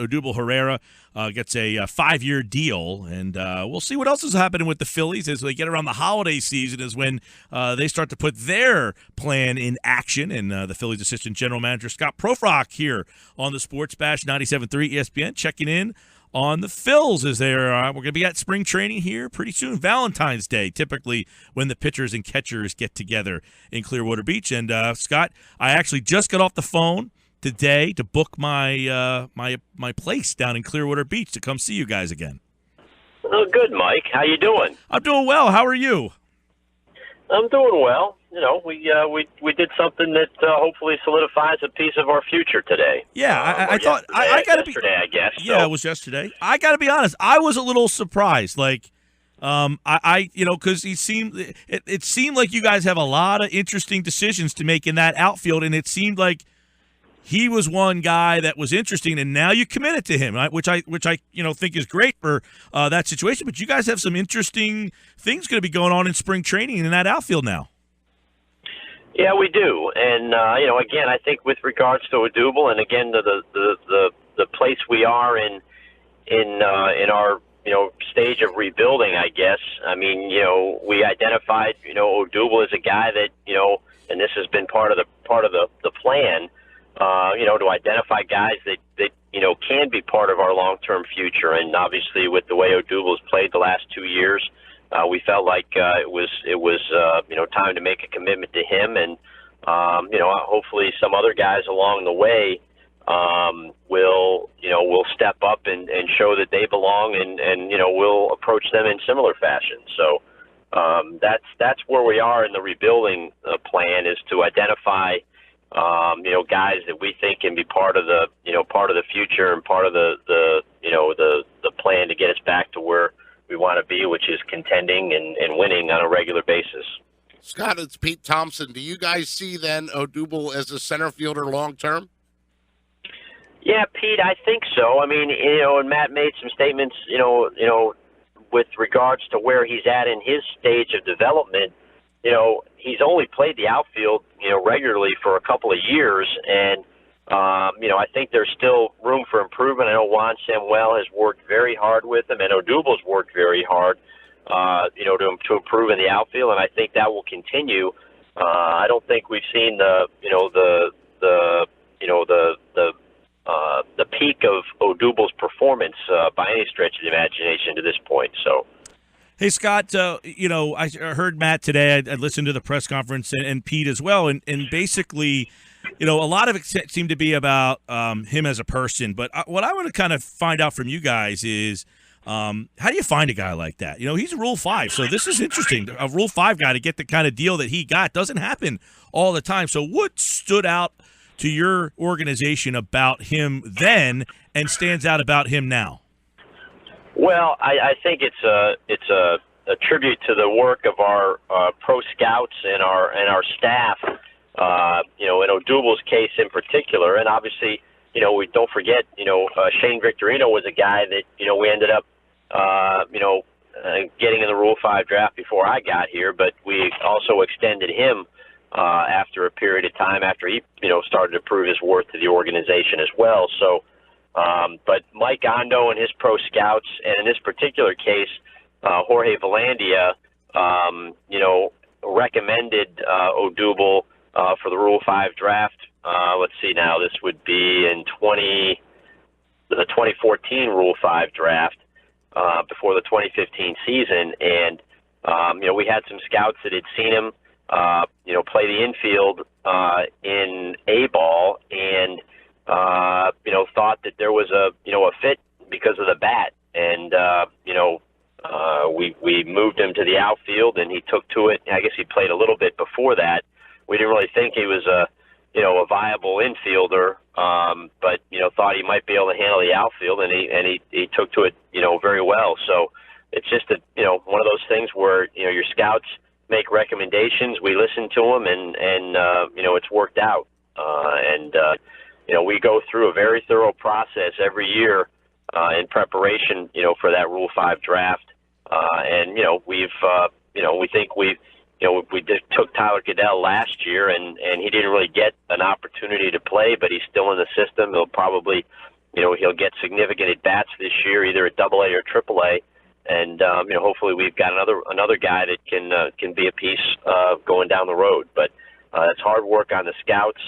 Odubel Herrera gets a 5-year deal, and we'll see what else is happening with the Phillies as they get around the holiday season is when they start to put their plan in action. And the Phillies assistant general manager Scott Proefrock here on the Sports Bash 97.3 ESPN checking in on the Phils as we're going to be at spring training here pretty soon. Valentine's Day, typically when the pitchers and catchers get together in Clearwater Beach. And Scott, I actually just got off the phone today to book my my place down in Clearwater Beach to come see you guys again. Oh, good, Mike. How you doing? I'm doing well. How are you? I'm doing well. You know, we did something that hopefully solidifies a piece of our future today. Yeah, I thought I got to be yesterday, I guess. Yeah, so. It was yesterday. I got to be honest. I was a little surprised. Like, because it seemed like you guys have a lot of interesting decisions to make in that outfield, and it seemed like he was one guy that was interesting, and now you committed to him, right? which I think is great for that situation. But you guys have some interesting things going to be going on in spring training in that outfield now. Yeah, we do, and again, I think with regards to Odubel, and again the place we are in our stage of rebuilding, I guess. I mean, we identified Odubel as a guy that and this has been part of the plan. To identify guys that can be part of our long-term future. And obviously with the way Odubel has played the last 2 years, we felt like it was time to make a commitment to him. And, hopefully some other guys along the way will step up and show that they belong and we'll approach them in similar fashion. So that's where we are in the rebuilding plan, is to identify guys that we think can be part of the future and part of the plan to get us back to where we want to be, which is contending and winning on a regular basis. Scott, it's Pete Thompson. Do you guys see then Odubel as a center fielder long term? Yeah, Pete, I think so. I mean, and Matt made some statements, with regards to where he's at in his stage of development. He's only played the outfield, regularly for a couple of years, and I think there's still room for improvement. I know Juan Samuel has worked very hard with him, and Odubel's worked very hard, to improve in the outfield, and I think that will continue. I don't think we've seen the peak of Odubel's performance by any stretch of the imagination to this point. So. Hey, Scott, I heard Matt today. I listened to the press conference and Pete as well. And basically, a lot of it seemed to be about him as a person. But what I want to kind of find out from you guys is how do you find a guy like that? He's a Rule 5, so this is interesting. A Rule 5 guy to get the kind of deal that he got doesn't happen all the time. So what stood out to your organization about him then and stands out about him now? Well, I think it's a tribute to the work of our pro scouts and our staff. In Odubel's case in particular, and obviously, we don't forget, Shane Victorino was a guy that we ended up, getting in the Rule 5 draft before I got here, but we also extended him after a period of time after he started to prove his worth to the organization as well. So. But Mike Ondo and his pro scouts, and in this particular case, Jorge Velandia, recommended Odubel for the Rule 5 draft. Let's see now, this would be in the 2014 Rule 5 draft, before the 2015 season. And, we had some scouts that had seen him, play the infield in A-ball, and thought that there was a fit because of the bat, and we moved him to the outfield, and he took to it. I guess he played a little bit before that. We didn't really think he was a viable infielder, but thought he might be able to handle the outfield, and he took to it very well. So it's just one of those things where your scouts make recommendations, we listen to them, and it's worked out, we go through a very thorough process every year in preparation, for that Rule 5 draft. We think we took Tyler Goodell last year, and he didn't really get an opportunity to play, but he's still in the system. He'll probably, he'll get significant at bats this year, either at Double A or Triple A, and hopefully we've got another guy that can be a piece going down the road. But it's hard work on the scouts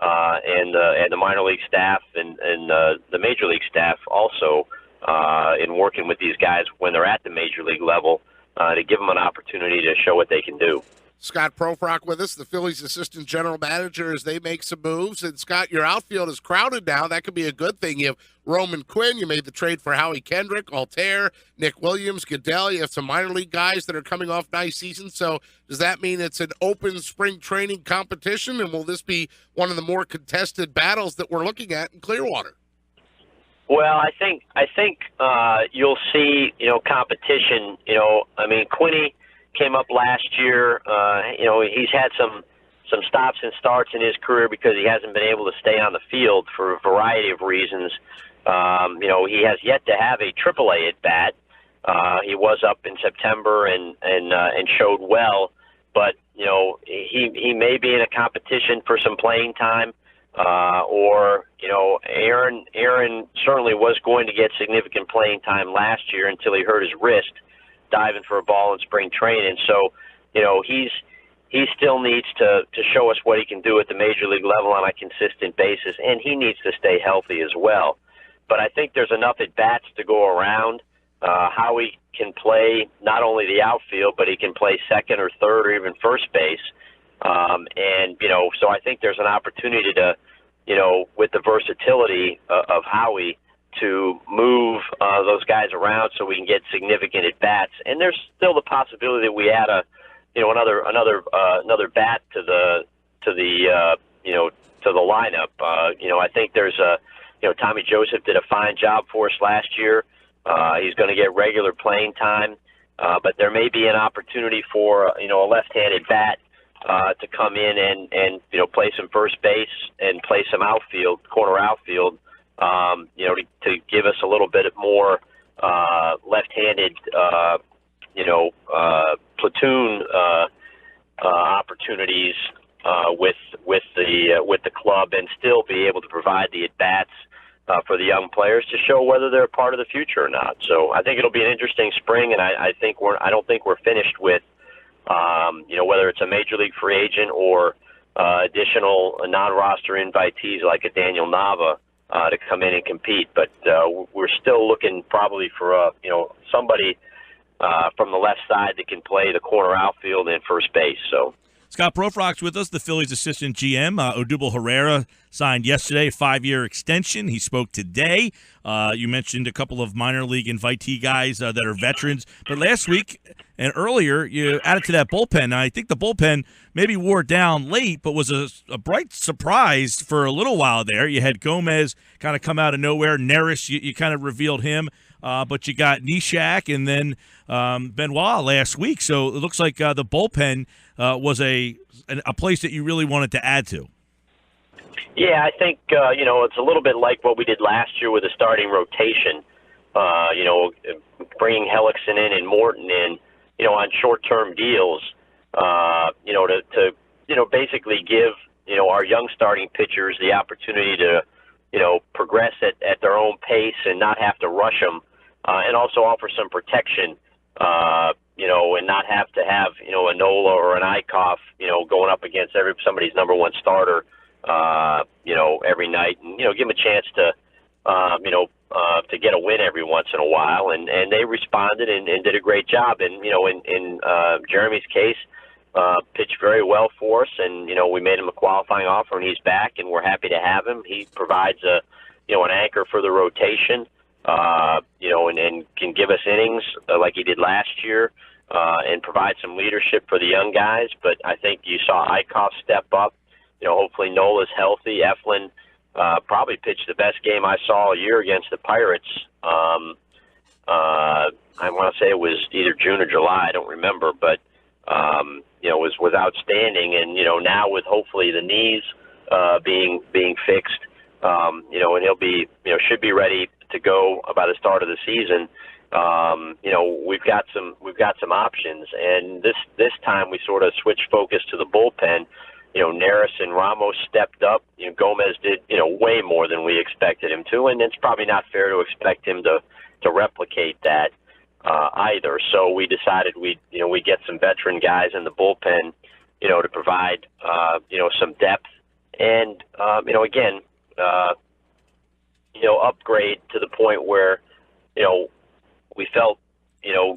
and the minor league staff and the major league staff also in working with these guys when they're at the major league level to give them an opportunity to show what they can do. Scott Proefrock with us, the Phillies assistant general manager, as they make some moves. And, Scott, your outfield is crowded now. That could be a good thing. You have Roman Quinn. You made the trade for Howie Kendrick, Altair, Nick Williams, Goodell. You have some minor league guys that are coming off nice seasons. So does that mean it's an open spring training competition? And will this be one of the more contested battles that we're looking at in Clearwater? Well, I think you'll see, competition. Quinny came up last year. He's had some stops and starts in his career because he hasn't been able to stay on the field for a variety of reasons. He has yet to have a AAA at bat. He was up in September and showed well, but he may be in a competition for some playing time. Aaron certainly was going to get significant playing time last year until he hurt his wrist diving for a ball in spring training. So, he still needs to show us what he can do at the major league level on a consistent basis, and he needs to stay healthy as well. But I think there's enough at-bats to go around. Howie can play not only the outfield, but he can play second or third or even first base. So I think there's an opportunity to, with the versatility of Howie, to move those guys around so we can get significant at bats. And there's still the possibility that we add another bat to the lineup. I think there's Tommy Joseph did a fine job for us last year. He's going to get regular playing time, but there may be an opportunity for a left-handed bat to come in and play some first base and play some corner outfield, to give us a little bit more left-handed, platoon opportunities with the club, and still be able to provide the at bats for the young players to show whether they're a part of the future or not. So I think it'll be an interesting spring, and I don't think we're finished with. Whether it's a major league free agent or additional non-roster invitees like a Daniel Nava to come in and compete. But we're still looking probably for somebody from the left side that can play the corner outfield and first base. So. Scott Proefrock's with us, the Phillies assistant GM. Odubel Herrera signed yesterday a 5-year extension. He spoke today. You mentioned a couple of minor league invitee guys that are veterans. But last week and earlier, you added to that bullpen. Now, I think the bullpen maybe wore down late, but was a bright surprise for a little while there. You had Gomez kind of come out of nowhere. Neris, you kind of revealed him. But you got Nishak and then Benoit last week. So it looks like the bullpen was a place that you really wanted to add to. Yeah, I think, it's a little bit like what we did last year with the starting rotation, bringing Hellickson in and Morton in, on short-term deals, to basically give, our young starting pitchers the opportunity to, progress at their own pace and not have to rush them, and also offer some protection, and not have to have, a Nola or an Eichhoff, going up against somebody's number one starter, every night, and, give them a chance to get a win every once in a while. And they responded and did a great job. And, in Jeremy's case, pitched very well for us. And, we made him a qualifying offer and he's back and we're happy to have him. He provides an anchor for the rotation, and can give us innings like he did last year, and provide some leadership for the young guys. But I think you saw Eichhoff step up. Hopefully Nola's healthy. Eflin probably pitched the best game I saw all year against the Pirates. I want to say it was either June or July. I don't remember, but was outstanding. And now with hopefully the knees being fixed, and he'll be should be ready to go by the start of the season. We've got some options, and this time we sort of switched focus to the bullpen. Neris and Ramos stepped up. Gomez did, way more than we expected him to, and it's probably not fair to expect him to replicate that either. So we decided we get some veteran guys in the bullpen, to provide, some depth and, again, upgrade to the point where, we felt,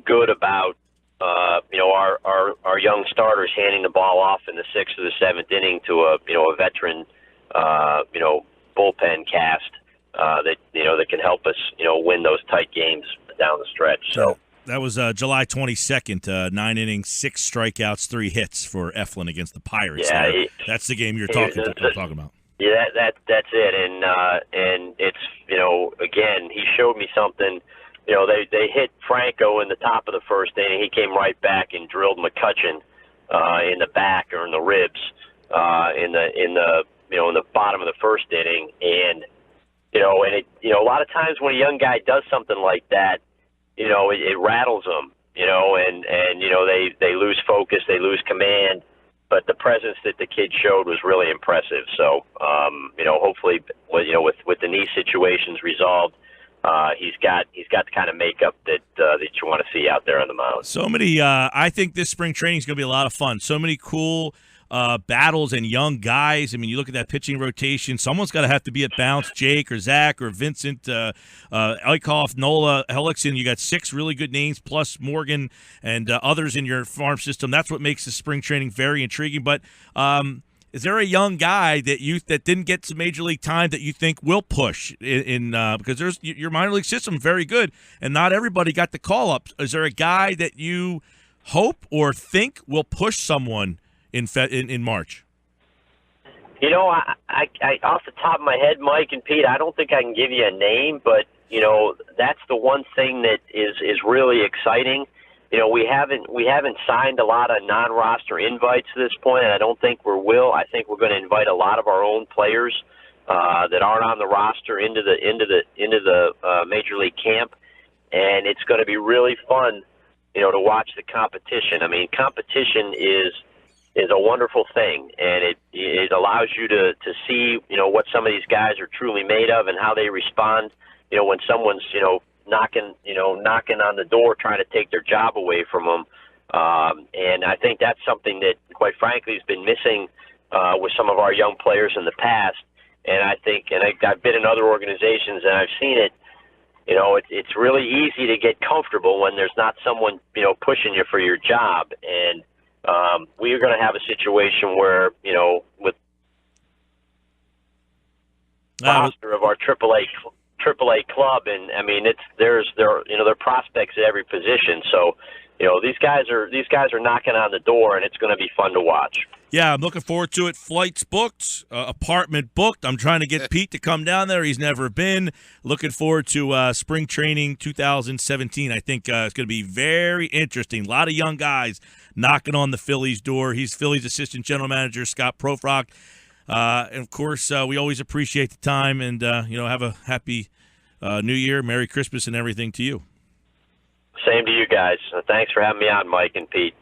good about, our young starters handing the ball off in the 6th or the 7th inning to a veteran, bullpen cast that can help us, win those tight games down the stretch. So that was July 22nd, 9 innings, 6 strikeouts, 3 hits for Eflin against the Pirates. Yeah, that's the game you're talking about. Yeah, that's it, and it's again, he showed me something. They hit Franco in the top of the first inning. He came right back and drilled McCutchen in the back or in the ribs in the bottom of the first inning, and a lot of times when a young guy does something like that, it rattles them, and they lose focus, they lose command. But the presence that the kid showed was really impressive. So, hopefully, with the knee situations resolved, he's got the kind of makeup that you want to see out there on the mound. So many. I think this spring training is going to be a lot of fun. So many cool battles and young guys. I mean, you look at that pitching rotation. Someone's got to have to be at bounce. Jake or Zach or Vincent, Eichhoff, Nola, Hellickson. You got 6 really good names plus Morgan and others in your farm system. That's what makes the spring training very intriguing. But is there a young guy that didn't get some major league time that you think will push in because there's your minor league system very good and not everybody got the call up. Is there a guy that you hope or think will push someone in March? I off the top of my head, Mike and Pete, I don't think I can give you a name, but that's the one thing that is really exciting. We haven't signed a lot of non-roster invites to this point, and I don't think we will. I think we're going to invite a lot of our own players that aren't on the roster into the major league camp, and it's going to be really fun, to watch the competition. I mean, competition is a wonderful thing, and it allows you to see what some of these guys are truly made of and how they respond when someone's knocking on the door trying to take their job away from them, and I think that's something that quite frankly has been missing with some of our young players in the past. And I think, and I've been in other organizations and I've seen it, it's really easy to get comfortable when there's not someone pushing you for your job. And we are going to have a situation where, with the roster of our AAA club, and I mean, there are prospects at every position. So, these guys are knocking on the door, and it's going to be fun to watch. Yeah, I'm looking forward to it. Flights booked, apartment booked. I'm trying to get Pete to come down there. He's never been. Looking forward to spring training 2017. I think it's going to be very interesting. A lot of young guys knocking on the Phillies' door. He's Phillies assistant general manager, Scott Proefrock. And, of course, we always appreciate the time and, have a happy New Year, Merry Christmas, and everything to you. Same to you guys. Thanks for having me on, Mike and Pete.